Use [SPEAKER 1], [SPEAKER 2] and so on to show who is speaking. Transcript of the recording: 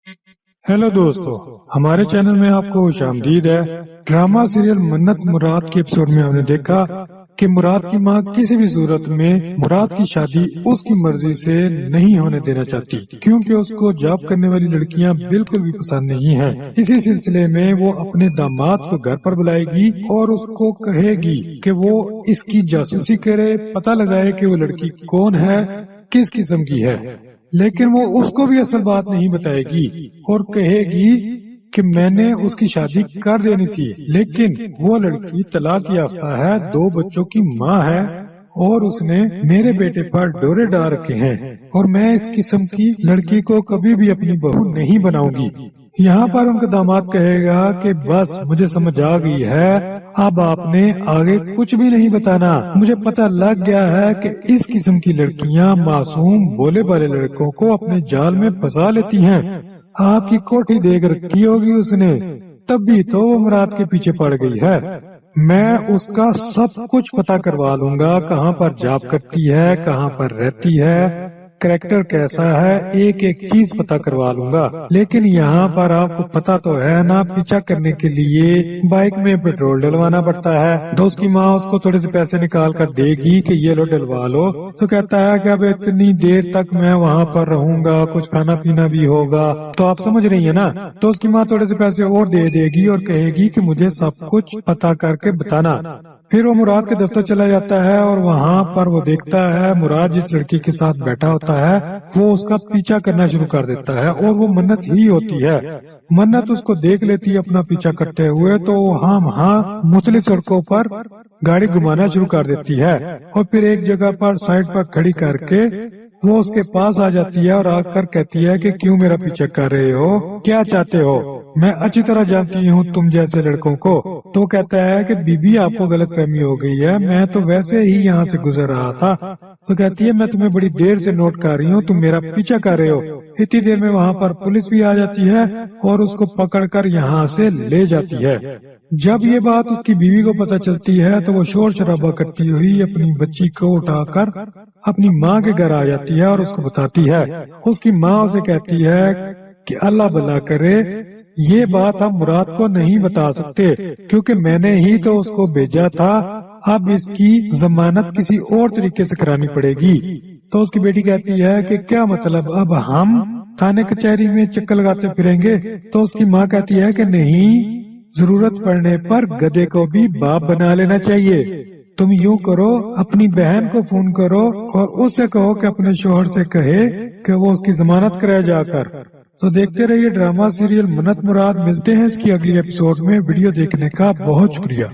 [SPEAKER 1] Hello दोस्तों, हमारे channel में आपको खुश आमदीद है। ड्रामा सीरियल मन्नत मुराद के एपिसोड में हमने देखा कि मुराद की मां किसी भी सूरत में मुराद की शादी उसकी मर्जी से नहीं होने देना चाहती, क्योंकि उसको जॉब करने वाली लड़कियां बिल्कुल भी पसंद नहीं हैं। इसी सिलसिले में वो अपने दामाद को घर पर बुलाएगी और उसको कहेगी कि वो इसकी जासूसी करे, पता लगाए कि वो लड़की कौन है, किस किस्म की है। लेकिन वो उसको भी असल बात नहीं बताएगी और कहेगी कि मैंने उसकी शादी कर देनी थी, लेकिन वो लड़की तलाक याफ्ता है, 2 बच्चों की माँ है और उसने मेरे बेटे पर डोरे डाल रखे हैं और मैं इस किस्म की लड़की को कभी भी अपनी बहू नहीं बनाऊंगी। यहाँ पर उनका दामाद कहेगा कि बस मुझे समझ आ गई है, अब आपने आगे कुछ भी नहीं बताना। मुझे पता लग गया है कि इस किस्म की लड़कियाँ मासूम भोले भाले लड़कों को अपने जाल में फंसा लेती हैं। आपकी कोठी देख रखी होगी उसने, तब भी तो वो मुराद के पीछे पड़ गई है। मैं उसका सब कुछ पता करवा लूंगा, कहाँ पर जॉब करती है, कहाँ पर रहती है, कैरेक्टर कैसा है, एक एक चीज पता करवा लूंगा। लेकिन यहाँ पर आपको पता तो है ना, पीछा करने के लिए बाइक में पेट्रोल डलवाना पड़ता है। तो उसकी माँ उसको थोड़े से पैसे निकाल कर देगी कि ये लो डलवा लो, तो कहता है कि अब इतनी देर तक मैं वहाँ पर रहूंगा, कुछ खाना पीना भी होगा, तो आप समझ रही है ना। तो उसकी माँ थोड़े से पैसे और दे देगी और कहेगी कि मुझे सब कुछ पता करके बताना। फिर वो मुराद के दफ्तर चला जाता है और वहाँ पर वो देखता है मुराद जिस लड़की के साथ बैठा होता है वो उसका पीछा करना शुरू कर देता है और वो मन्नत ही होती है। मन्नत उसको देख लेती है अपना पीछा करते हुए, तो वहाँ मुख्तलिफ सड़कों पर गाड़ी घुमाना शुरू कर देती है और फिर एक जगह पर साइड पर खड़ी करके वो उसके पास आ जाती है और आकर कहती है कि क्यों मेरा पीछा कर रहे हो, क्या चाहते हो, मैं अच्छी तरह जानती हूँ तुम जैसे लड़कों को। तो कहता है कि बीबी आपको गलतफहमी हो गई है, मैं तो वैसे ही यहाँ से गुजर रहा था। तो कहती है मैं तुम्हें बड़ी देर से नोट कर रही हूँ, तुम मेरा पीछा कर रहे हो। इतनी देर में वहाँ पर पुलिस भी आ जाती है और उसको पकड़कर यहाँ से ले जाती है। जब ये बात उसकी बीवी को पता चलती है तो वो शोर शराबा करती हुई अपनी बच्ची को उठाकर अपनी माँ के घर आ जाती है और उसको बताती है। उसकी माँ उसे कहती है कि अल्लाह भला करे, ये बात हम मुराद को नहीं बता सकते क्योंकि मैंने ही तो उसको भेजा था, अब इसकी जमानत किसी और तरीके से करानी पड़ेगी। तो उसकी बेटी कहती है कि क्या मतलब, अब हम थाने कचहरी में चक्कर लगाते फिरेंगे। तो उसकी माँ कहती है कि नहीं, जरूरत पड़ने पर गधे को भी बाप बना लेना चाहिए। तुम यूँ करो, अपनी बहन को फोन करो और उससे कहो कि अपने शोहर से कहे कि वो उसकी जमानत कराए जाकर। तो देखते रहिए ड्रामा सीरियल मन्नत मुराद। मिलते हैं इसकी अगली एपिसोड में। वीडियो देखने का बहुत शुक्रिया।